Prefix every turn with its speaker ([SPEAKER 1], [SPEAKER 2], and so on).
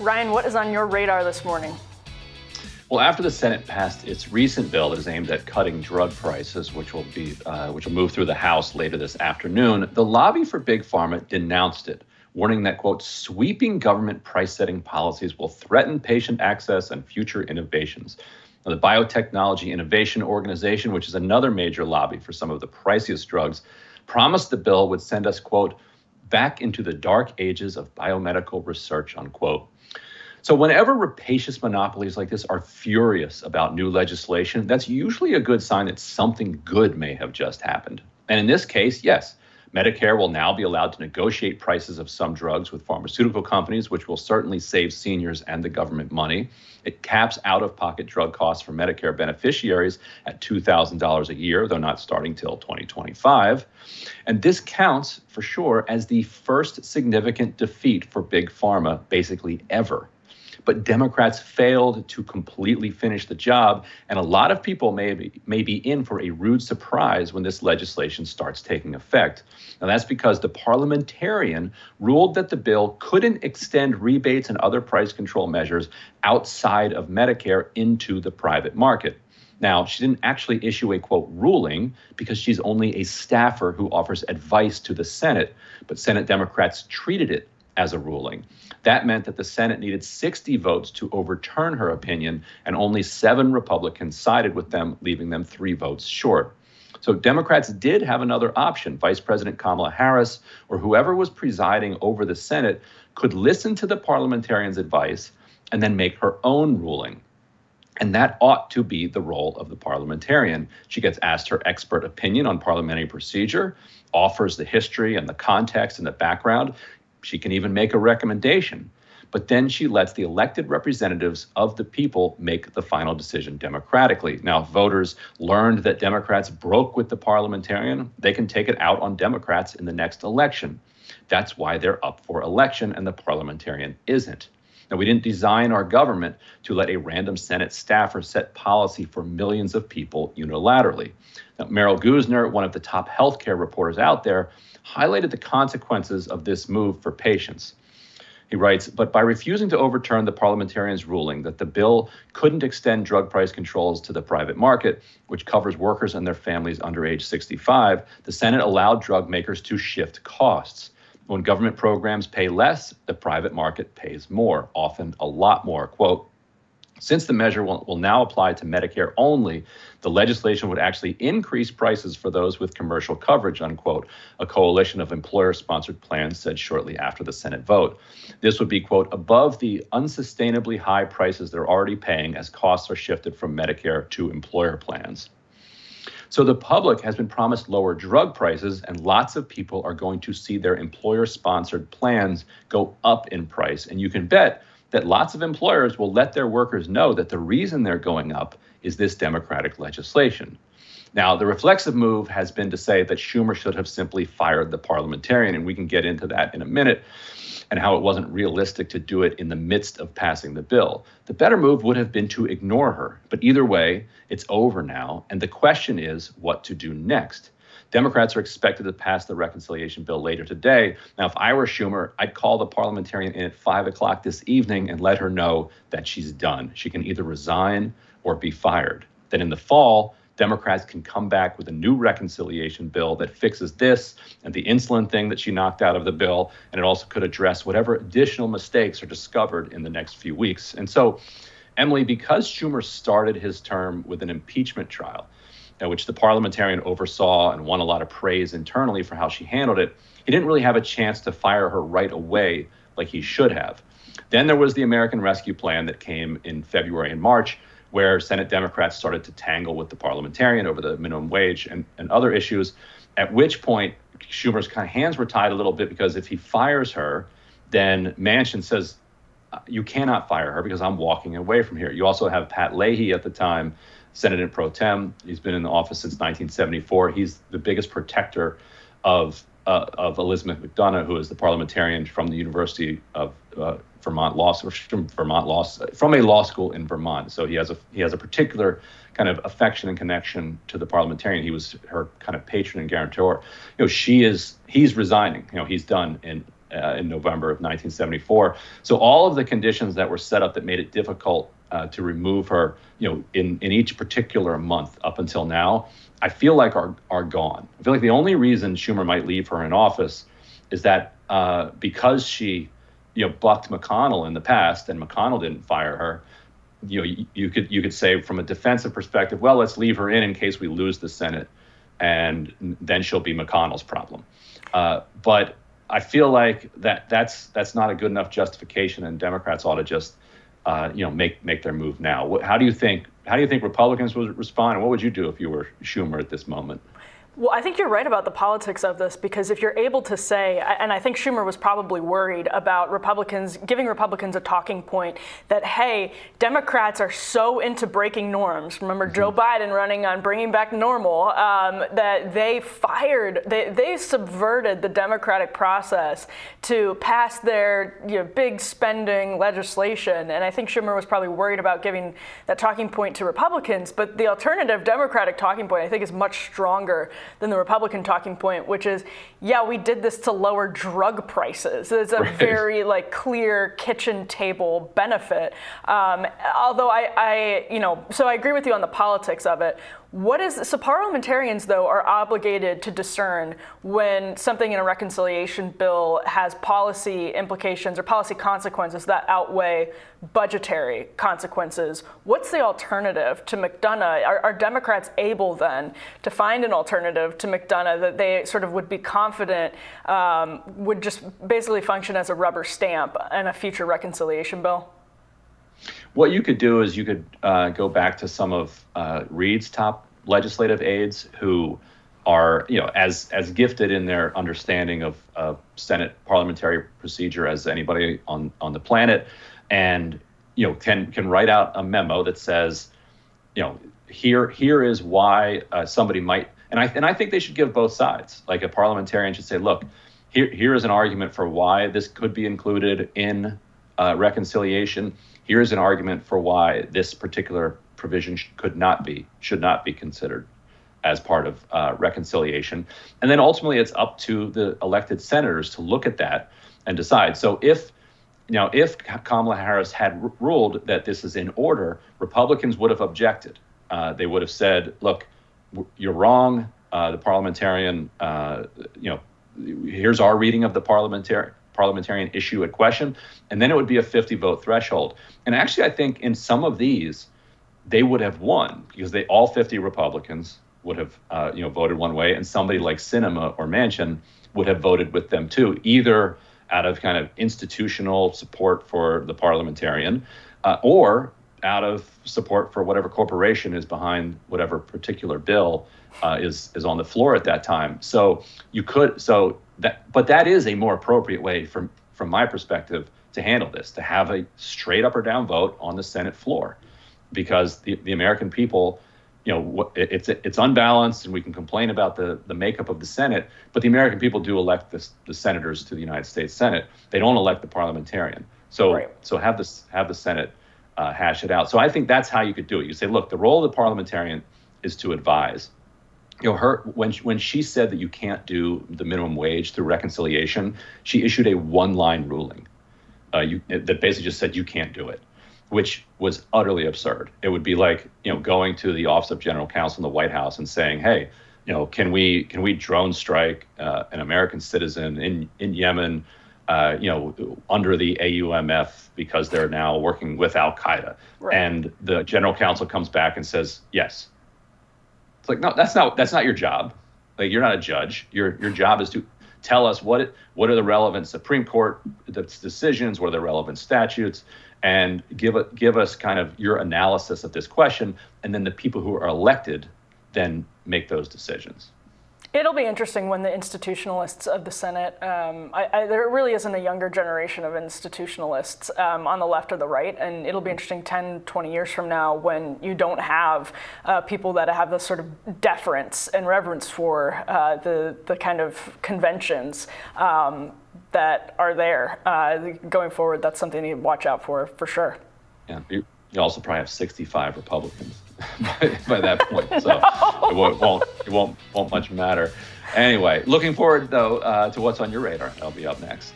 [SPEAKER 1] Ryan, what is on your radar this morning?
[SPEAKER 2] Well, after the Senate passed its recent bill that is aimed at cutting drug prices, which will move through the House later this afternoon, the lobby for Big Pharma denounced it, warning that, quote, sweeping government price-setting policies will threaten patient access and future innovations. Now, the Biotechnology Innovation Organization, which is another major lobby for some of the priciest drugs, promised the bill would send us, quote, back into the dark ages of biomedical research, unquote. So whenever rapacious monopolies like this are furious about new legislation, that's usually a good sign that something good may have just happened. And in this case, yes, Medicare will now be allowed to negotiate prices of some drugs with pharmaceutical companies, which will certainly save seniors and the government money. It caps out-of-pocket drug costs for Medicare beneficiaries at $2,000 a year, though not starting till 2025. And this counts, for sure, as the first significant defeat for Big Pharma, basically ever. But Democrats failed to completely finish the job, and a lot of people may be in for a rude surprise when this legislation starts taking effect. Now, that's because the parliamentarian ruled that the bill couldn't extend rebates and other price control measures outside of Medicare into the private market. Now, she didn't actually issue a, quote, ruling because she's only a staffer who offers advice to the Senate, but Senate Democrats treated it as a ruling. That meant that the Senate needed 60 votes to overturn her opinion, and only 7 Republicans sided with them, leaving them 3 votes short. So Democrats did have another option. Vice President Kamala Harris, or whoever was presiding over the Senate, could listen to the parliamentarians' advice and then make her own ruling. And that ought to be the role of the parliamentarian. She gets asked her expert opinion on parliamentary procedure, offers the history and the context and the background. She can even make a recommendation, but then she lets the elected representatives of the people make the final decision democratically. Now, if voters learned that Democrats broke with the parliamentarian, they can take it out on Democrats in the next election. That's why they're up for election and the parliamentarian isn't. Now, we didn't design our government to let a random Senate staffer set policy for millions of people unilaterally. Now, Merrill Guzner, one of the top healthcare reporters out there, highlighted the consequences of this move for patients. He writes, but by refusing to overturn the parliamentarian's ruling that the bill couldn't extend drug price controls to the private market, which covers workers and their families under age 65, the Senate allowed drug makers to shift costs. When government programs pay less, the private market pays more, often a lot more. Quote, since the measure will now apply to Medicare only, the legislation would actually increase prices for those with commercial coverage, unquote, a coalition of employer-sponsored plans said shortly after the Senate vote. This would be, quote, above the unsustainably high prices they're already paying as costs are shifted from Medicare to employer plans. So the public has been promised lower drug prices, and lots of people are going to see their employer-sponsored plans go up in price. And you can bet that lots of employers will let their workers know that the reason they're going up is this Democratic legislation. Now, the reflexive move has been to say that Schumer should have simply fired the parliamentarian, and we can get into that in a minute, and how it wasn't realistic to do it in the midst of passing the bill. The better move would have been to ignore her. But either way, it's over now, and the question is what to do next. Democrats are expected to pass the reconciliation bill later today. Now, if I were Schumer, I'd call the parliamentarian in at 5 o'clock this evening and let her know that she's done. She can either resign or be fired. Then in the fall, Democrats can come back with a new reconciliation bill that fixes this and the insulin thing that she knocked out of the bill, and it also could address whatever additional mistakes are discovered in the next few weeks. And so, Emily, because Schumer started his term with an impeachment trial, which the parliamentarian oversaw and won a lot of praise internally for how she handled it, he didn't really have a chance to fire her right away like he should have. Then there was the American Rescue Plan that came in February and March, where Senate Democrats started to tangle with the parliamentarian over the minimum wage and other issues, at which point Schumer's kind of hands were tied a little bit, because if he fires her, then Manchin says, you cannot fire her because I'm walking away from here. You also have Pat Leahy at the time, Senator pro tem. He's been in the office since 1974. He's the biggest protector of Elizabeth McDonough, who is the parliamentarian from the University of Vermont Law, from a law school in Vermont. So he has a particular kind of affection and connection to the parliamentarian. He was her kind of patron and guarantor. He's resigning. He's done, and in November of 1974. So all of the conditions that were set up that made it difficult to remove her, in each particular month up until now, I feel like are gone. I feel like the only reason Schumer might leave her in office is that because she, bucked McConnell in the past, and McConnell didn't fire her. You could say from a defensive perspective, well, let's leave her in case we lose the Senate, and then she'll be McConnell's problem. But I feel like that's not a good enough justification, and Democrats ought to just make their move now. How do you think Republicans would respond, and what would you do if you were Schumer at this moment?
[SPEAKER 1] Well, I think you're right about the politics of this, because if you're able to say, and I think Schumer was probably worried about giving Republicans a talking point that, hey, Democrats are so into breaking norms. Remember Joe Biden running on bringing back normal, that they subverted the democratic process to pass their big spending legislation. And I think Schumer was probably worried about giving that talking point to Republicans. But the alternative Democratic talking point, I think, is much stronger than the Republican talking point, which is, yeah, we did this to lower drug prices. It's a very clear kitchen table benefit. Although so I agree with you on the politics of it. So parliamentarians, though, are obligated to discern when something in a reconciliation bill has policy implications or policy consequences that outweigh budgetary consequences. What's the alternative to McDonough? Are Democrats able then to find an alternative to McDonough that they sort of would be confident would just basically function as a rubber stamp in a future reconciliation bill?
[SPEAKER 2] What you could do is you could go back to some of Reid's top legislative aides who are, as gifted in their understanding of Senate parliamentary procedure as anybody on the planet, and can write out a memo that says, here is why somebody might, and I think they should give both sides. Like a parliamentarian should say, look, here is an argument for why this could be included in reconciliation. Here's an argument for why this particular provision should not be considered as part of reconciliation. And then ultimately it's up to the elected senators to look at that and decide. So if Kamala Harris had ruled that this is in order, Republicans would have objected. They would have said, look, you're wrong. The parliamentarian, here's our reading of the parliamentarian issue at question, and then it would be a 50-vote threshold. And actually, I think in some of these, they would have won because all 50 Republicans would have, voted one way, and somebody like Sinema or Manchin would have voted with them too, either out of kind of institutional support for the parliamentarian, or out of support for whatever corporation is behind whatever particular bill is on the floor at that time. So but that is a more appropriate way from my perspective to handle this, to have a straight up or down vote on the Senate floor, because the American people, it's unbalanced, and we can complain about the makeup of the Senate, but the American people do elect the senators to the United States Senate. They don't elect the parliamentarian. So have the Senate hash it out. So I think that's how you could do it. You say, look, the role of the parliamentarian is to advise. When she said that you can't do the minimum wage through reconciliation, she issued a one-line ruling that basically just said you can't do it, which was utterly absurd. It would be like going to the Office of General Counsel in the White House and saying, hey, can we drone strike an American citizen in Yemen, under the AUMF because they're now working with Al-Qaeda, and the General Counsel comes back and says yes. It's like, no, that's not your job. Like, you're not a judge. Your job is to tell us what are the relevant Supreme Court decisions, what are the relevant statutes, and give us kind of your analysis of this question, and then the people who are elected then make those decisions.
[SPEAKER 1] It'll be interesting when the institutionalists of the Senate, there really isn't a younger generation of institutionalists on the left or the right, and it'll be interesting 10, 20 years from now when you don't have people that have this sort of deference and reverence for the kind of conventions that are there. Going forward, that's something to watch out for sure.
[SPEAKER 2] Yeah, you also probably have 65 Republicans by that point, so no. it won't much matter. Anyway, looking forward though to what's on your radar. That'll be up next.